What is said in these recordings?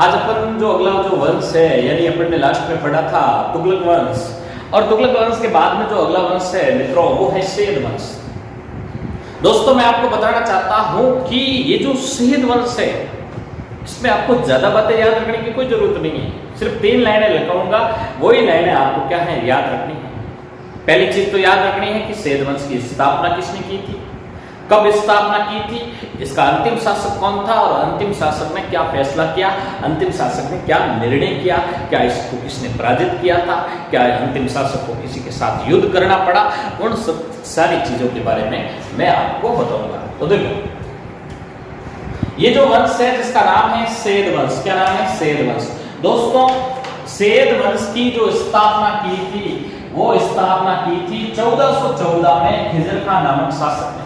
आज अपन जो अगला जो वंश है, यानी अपन ने लास्ट में पढ़ा था तुगलक वंश, और तुगलक वंश के बाद में जो अगला वंश है मित्रों वो है सैयद वंश। दोस्तों मैं आपको बताना चाहता हूं कि ये जो सैयद वंश है इसमें आपको ज्यादा बातें याद रखने की कोई जरूरत नहीं है, सिर्फ 3 लाइनें लिखाऊंगा, वही लाइनें आपको क्या है याद रखनी है। पहली चीज तो याद रखनी है कि सैयद वंश की स्थापना किसने की थी, कब स्थापना की थी, इसका अंतिम शासक कौन था और अंतिम शासक ने क्या फैसला किया, अंतिम शासक ने क्या निर्णय किया, क्या इसको किसने पराजित किया था, क्या अंतिम शासक को किसी के साथ युद्ध करना पड़ा, उन सब सारी चीजों के बारे में मैं आपको बताऊंगा। तो देखो ये जो वंश है जिसका नाम है सैयद वंश, क्या नाम है सैयद वंश। दोस्तों सैयद वंश की जो स्थापना की थी वो स्थापना की थी 1414 में खिजर खान नामक शासक ने।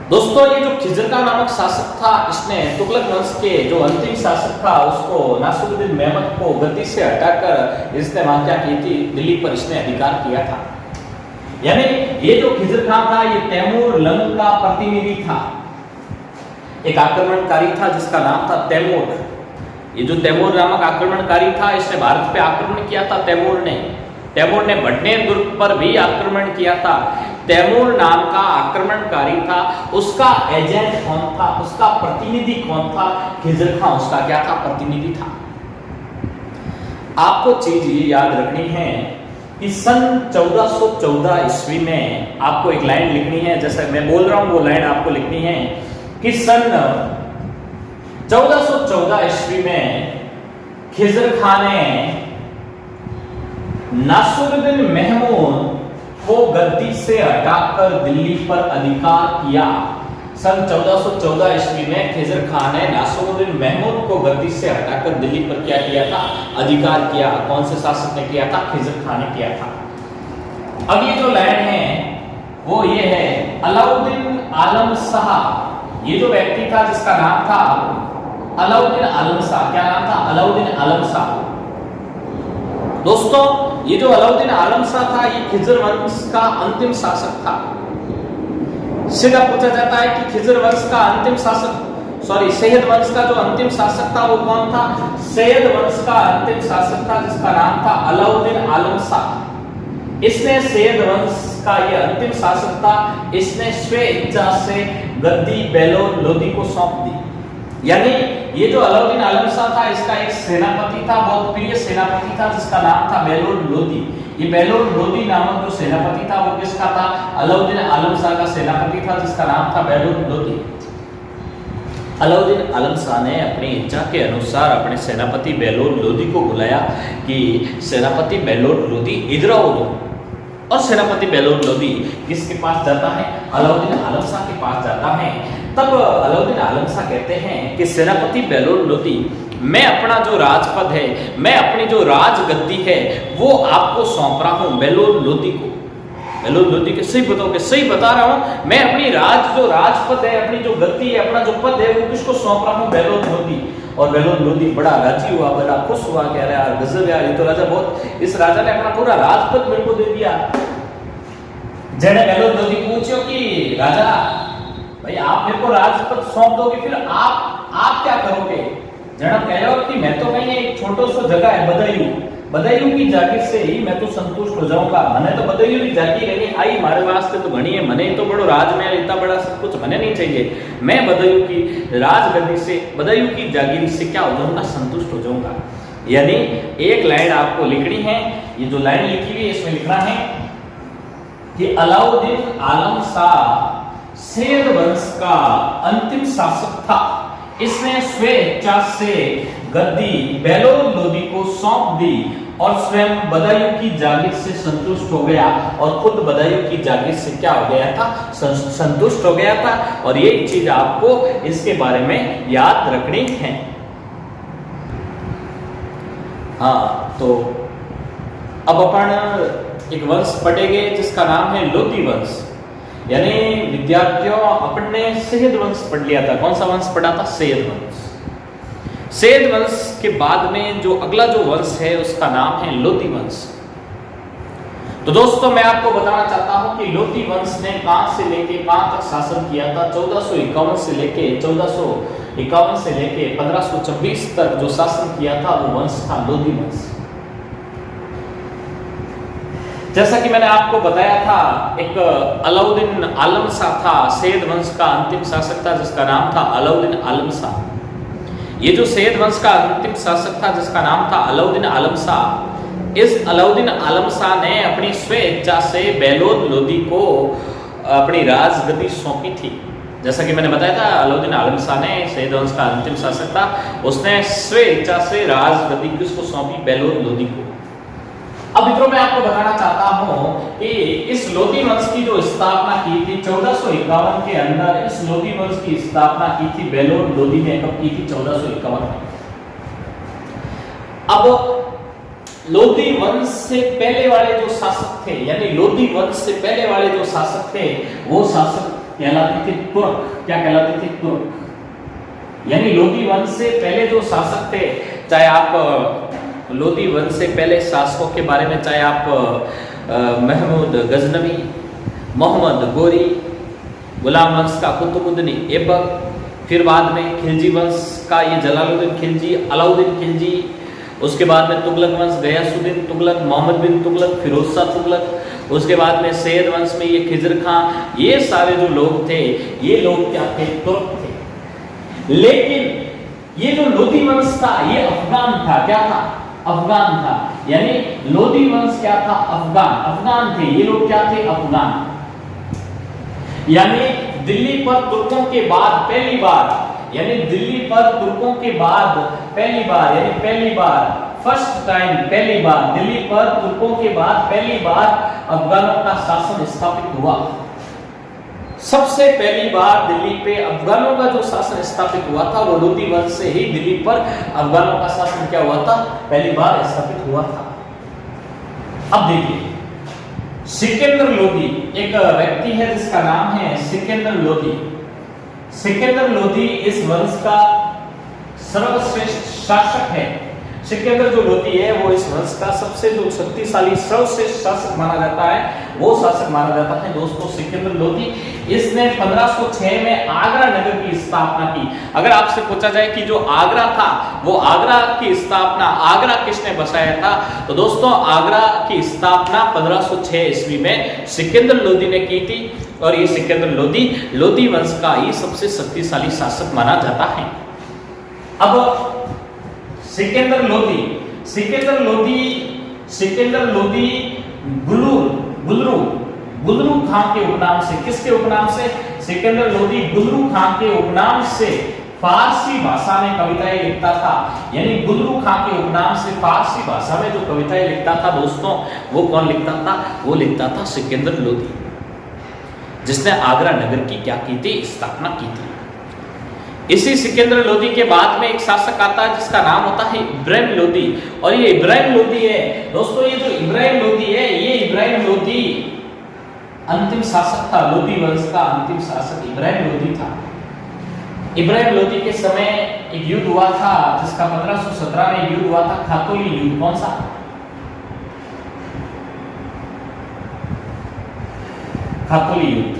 दोस्तों ये जो खिजर खान नामक शासक था इसने तुगलक वंश के जो अंतिम शासक था उसको नासिरुद्दीन महमूद को गद्दी से हटाकर इसने वहां क्या की थी, दिल्ली पर इसने अधिकार किया था। यानी ये जो खिजर खान था ये तैमूर लंग का प्रतिनिधि था, एक आक्रमणकारी था जिसका नाम था तैमूर। ये जो तैमूर नामक आक्रमणकारी था इसने भारत पे आक्रमण किया था। तैमूर ने भटनेर दुर्ग पर भी आक्रमण किया था। तैमूर नाम का आक्रमणकारी था, उसका एजेंट कौन था, उसका प्रतिनिधि कौन था, खिजर खान उसका क्या था, प्रतिनिधि था। आपको चीज ये याद रखनी है कि सन 1414 ईस्वी में आपको एक लाइन लिखनी है, जैसे मैं बोल रहा हूं वो लाइन आपको लिखनी है कि सन 1414 ईस्वी में खिजर खान ने नासिरुद्दीन महमूद को गद्दी से हटाकर दिल्ली पर अधिकार किया। सन 1414 ईस्वी में खिजर खान ने नासिरुद्दीन महमूद को गद्दी से हटाकर दिल्ली पर क्या किया था, अधिकार किया। कौन से शासक ने किया था, खिजर खान ने किया था। अब ये जो लाइन है वो ये है अलाउद्दीन आलम शाह। ये जो व्यक्ति था जिसका नाम था अलाउद्दीन आलम शाह, क्या नाम था, अलाउद्दीन आलम शाह। दोस्तों ये जो अलाउद्दीन आलम शाह था ये खिजर वंश का अंतिम शासक था। सीधा पूछा जाता है कि खिजर वंश का अंतिम शासक, सैयद वंश का जो अंतिम शासक था वो कौन था। सैयद वंश का अंतिम शासक था जिसका नाम था अलाउद्दीन आलम शाह। इसने सैयद वंश का ये अंतिम शासक था, इसने स्वेच्छा से गद्दी बेलोर लोदी को सौंप दी। यानी ये जो अलाउद्दीन आलम शाह था इसका एक सेनापति था, बहुत प्रिय सेनापति था जिसका नाम था बेलोर लोदी। ये बेलोर लोदी नामक जो सेनापति था वो किसका था, अलाउद्दीन आलम शाह का सेनापति था जिसका नाम था बेलोर लोदी। अलाउद्दीन आलम शाह ने अपनी इच्छा के अनुसार अपने सेनापति बेलोर लोदी को बुलाया कि सेनापति बेलोर लोदी इधर आओ तुम। और सेनापति बेलोर लोदी किसके पास जाता है, अलाउद्दीन आलम शाह के पास जाता है। तब अलाउद्दीन आलम शाह कहते हैं कि सेनापति बेलोर लोदी मैं अपना जो राजपद है, मैं अपनी जो राजगद्दी है वो आपको सौंप रहा हूं, बेलोर लोदी को। बेलोर लोदी के सही बताओगे, सही बता रहा हूं, मैं अपनी जो राजपद है, अपनी जो गद्दी है, अपना जो पद है वो किसको सौंप रहा हूं, बेलोर लोदी। और बेलोर लोदी बड़ा राजी हुआ, बड़ा खुश हुआ, कह रहा यार गजब यार, ये तो राजा बहुत, इस राजा ने अपना पूरा राजपद मेरे को दे दिया। जने बेलोर लोदी पूछो कि राजा भाई आप मेरे को राजपद सौंप दोगे, फिर आप क्या करोगे। जनाब कह रहे हो कि मैं तो कहीं एक छोटो सो जगह है बदायूं की जागीर से ही मैं तो संतुष्ट हो जाऊंगा। मने तो बदायूं की जागीर है आई मारे वास्ते तो घणी है, मने तो बड़ो राजमहल इतना बड़ा सब कुछ मने नहीं चाहिए। मैं बदायूं की राजगद्दी से, बदायूं की जागीर से क्या हो जाऊंगा, संतुष्ट हो जाऊंगा। यानी एक लाइन आपको लिखनी है, ये जो लाइन लिखी हुई है इसमें लिखना है कि अलाउद्दीन आलम शाह सैयद वंश का अंतिम शासक था। इसने स्वेच्छा से गद्दी बेलोर लोदी को सौंप दी और स्वयं बदायूं की जागीर से संतुष्ट हो गया, और खुद बदायूं की जागीर से क्या हो गया था, संतुष्ट हो गया था। और ये चीज आपको इसके बारे में याद रखनी है। हाँ, तो अब अपन एक वंश पढ़ेंगे जिसका नाम है लोदी वंश। यानी विद्यार्थियों अपन ने सैयद वंश पढ़ लिया था। कौन सा वंश पढ़ा था, सैयद वंश। सैयद वंश के बाद में जो अगला जो वंश है उसका नाम है लोदी वंश। तो दोस्तों मैं आपको बताना चाहता हूं कि लोधी वंश ने कहां से लेके कहां तक शासन किया था। 1451 से लेके 1526 तक जो शासन किया था वो वंश था लोधी वंश। जैसा कि मैंने आपको बताया था, एक अलाउद्दीन आलम शाह था, सैयद वंश का अंतिम शासक था जिसका नाम था अलाउद्दीन आलम शाह। ये जो सैयद वंश का अंतिम शासक था जिसका नाम था अलाउद्दीन आलम शाह, इस अलाउद्दीन आलम शाह ने अपनी स्वेच्छा से बेलोद लोधी को अपनी राजगद्दी सौंपी थी। जैसा कि मैंने बताया था, अलाउद्दीन आलम शाह ने, सैयद वंश का अंतिम शासक था, उसने स्वेच्छा से राजगद्दी किसको सौंपी? बेलोद लोधी को। अब मित्रों मैं आपको बताना चाहता हूं कि इस लोधी वंश की जो स्थापना की थी 1451 के अंदर, इस लोधी वंश की स्थापना की थी बेलोद लोधी ने। कब की थी? 1451 में। अब लोधी वंश से पहले वाले जो शासक थे, यानी लोधी वंश से पहले वाले जो शासक थे, वो शासक कहलाते थे तुर्क। क्या कहलाते थे? तुर्क। यानी लोधी वंश से पहले जो शासक थे, चाहे आप लोधी वंश से पहले शासकों के बारे में, चाहे आप महमूद गजनवी, मोहम्मद गोरी, गुलाम वंश का कुतुबुद्दीन ऐबक, फिर बाद में खिलजी वंश का ये जलालुद्दीन खिलजी, अलाउद्दीन खिलजी, उसके बाद में तुगलक वंश, गयासुद्दीन तुगलक, मोहम्मद बिन तुगलक, फिरोज शाह तुगलक, उसके बाद में सैयद वंश में ये खिजर खां, ये सारे जो लोग थे, ये लोग क्या थे? तुर्क थे। लेकिन ये जो लोधी वंश था ये अफगान था। क्या था? अफगान था। यानी लोधी वंश क्या था? अफगान थे। ये लोग क्या थे? अफगान। यानी दिल्ली पर तुर्कों के बाद पहली बार, यानी दिल्ली पर तुर्कों के बाद पहली बार, यानी पहली बार, फर्स्ट टाइम, पहली बार दिल्ली पर तुर्कों के बाद पहली बार अफगानों का शासन स्थापित हुआ। सबसे पहली बार दिल्ली पे अफगानों का जो शासन स्थापित हुआ था वो लोधी वंश से ही दिल्ली पर अफगानों का शासन क्या हुआ था? पहली बार स्थापित हुआ था। अब देखिए, सिकंदर लोधी एक व्यक्ति है जिसका नाम है सिकंदर लोधी। सिकंदर लोधी इस वंश का सर्वश्रेष्ठ शासक है। सिकंदर जो लोधी है वो इस वंश का सबसे जो शक्तिशाली सर्वश्रेष्ठ शासक माना जाता है, वो शासक माना जाता है दोस्तों सिकंदर लोधी। इसने 1506 में आगरा नगर की स्थापना की। अगर आपसे पूछा जाए कि जो आगरा था, वो आगरा की स्थापना, आगरा किसने बसाया था, तो दोस्तों आगरा की स्थापना 1506 ईस्वी में सिकंदर लोधी ने की थी। और ये सिकंदर लोधी, लोधी वंश का ही सबसे शक्तिशाली शासक माना जाता है। अब सिकंदर लोधी गुलरू खां के उपनाम से, किसके उपनाम से? सिकंदर लोधी गुलरू खां के उपनाम से फारसी भाषा में कविताएं लिखता था। यानी गुलरू खां के उपनाम से फारसी भाषा में जो कविताएं लिखता था दोस्तों, वो कौन लिखता था? वो लिखता था सिकंदर लोधी, जिसने आगरा नगर की क्या की थी? स्थापना की थी। इसी सिकंदर लोधी के बाद में एक शासक आता है जिसका नाम होता है इब्राहिम लोधी। और ये इब्राहिम लोधी है दोस्तों, ये जो इब्राहिम लोधी है, ये इब्राहिम लोधी अंतिम शासक था। लोधी वंश का अंतिम शासक इब्राहिम लोधी था। इब्राहिम लोधी के समय एक युद्ध हुआ था जिसका 1517 में युद्ध हुआ था, खातोली युद्ध। कौन सा? खातोली युद्ध।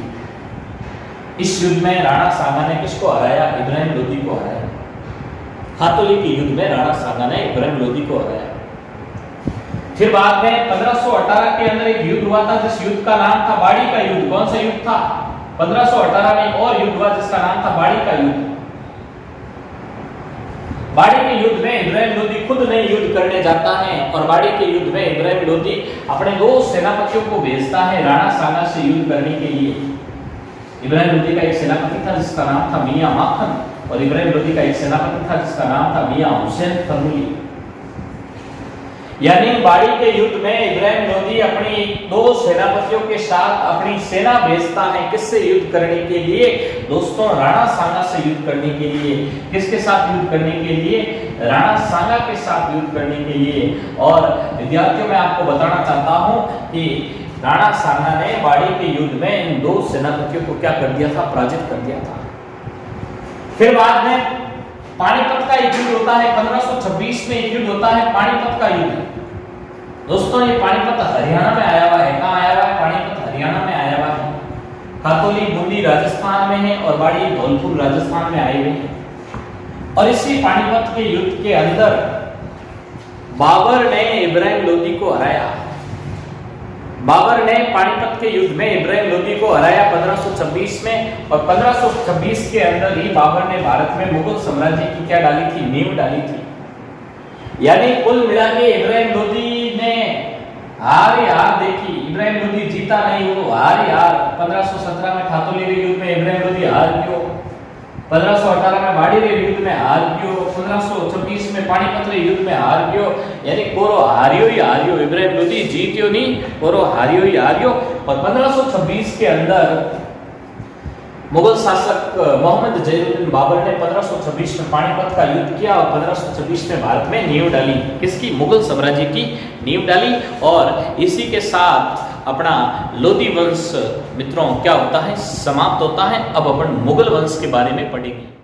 इस युद्ध में राणा सांगा ने किसको हराया? इब्राहिम लोधी को हराया। खातोली के युद्ध में राणा सांगा ने इब्राहिम लोधी को हराया। फिर बाद में 1518 के अंदर एक युद्ध हुआ था जिस युद्ध का नाम था बाड़ी का युद्ध। कौन सा युद्ध था? 1518 में और युद्ध हुआ जिसका नाम था बाड़ी का युद्ध। बाड़ी के युद्ध में इब्राहिम लोधी खुद नहीं युद्ध करने जाता है, और बाड़ी के युद्ध में इब्राहिम लोधी अपने 2 सेनापतियों को भेजता है राणा सांगा से युद्ध करने के लिए। इब्राहिम लोधी का एक सेनापति था जिसका नाम था मियां माखन, और इब्राहिम लोधी का एक सेनापति था जिसका नाम था मियां हुसैन फर्मुली। यानी बाड़ी के युद्ध में इब्राहिम लोधी अपनी 2 सेनापतियों के साथ अपनी सेना भेजता है। किससे युद्ध करने के लिए? दोस्तों राणा सांगा से युद्ध करने के लिए। किसके साथ युद्ध करने के लिए? राणा सांगा के साथ युद्ध करने के लिए। और विद्यार्थियों मैं आपको बताना चाहता हूं कि राणा सांगा ने बाड़ी के युद्ध में इन 2 सेनापतियों को क्या कर दिया था? पराजित कर दिया था। फिर बाद में पानीपत का एक युद्ध होता है, 1526 में एक युद्ध होता है पानीपत का युद्ध। दोस्तों ये पानीपत हरियाणा में आया हुआ है। कहाँ आया हुआ है? पानीपत हरियाणा में आया हुआ है। खातौली बूंदी राजस्थान में है और बाड़ी धौलपुर राजस्थान में आए हुए हैं। और इसी पानीपत के युद्ध के अंदर बाबर ने इब्राहिम लोदी को हराया। बाबर ने पानीपत के युद्ध में इब्राहिम लोदी को हराया 1526 में, और 1526 के अंदर ही बाबर ने भारत में मुगल साम्राज्य की क्या डाली थी? नींव डाली थी। यानी कुल मिला के इब्राहिम लोदी ने हार ही हार देखी। इब्राहिम लोदी जीता नहीं, वो हार ही हार। 1517 में खातौली रे युद्ध में इब्राहिम लोदी हार गयो, 1518 में बाड़ी रे युद्ध में हार गयो, 1526 में पानीपत रे युद्ध में हार गयो। यानी कोरो हारियो ही हारियो, इब्राहिम लोदी जीतियो नहीं, कोरो हारियो ही हारियो। और 1526 के अंदर मुगल शासक मोहम्मद जैनुद्दीन बाबर ने 1526 में पानीपत का युद्ध किया और 1526 में भारत में नींव डाली। किसकी? मुगल साम्राज्य की नींव डाली। और इसी के साथ अपना लोदी वंश मित्रों क्या होता है? समाप्त होता है। अब अपन मुगल वंश के बारे में पढ़ेंगे।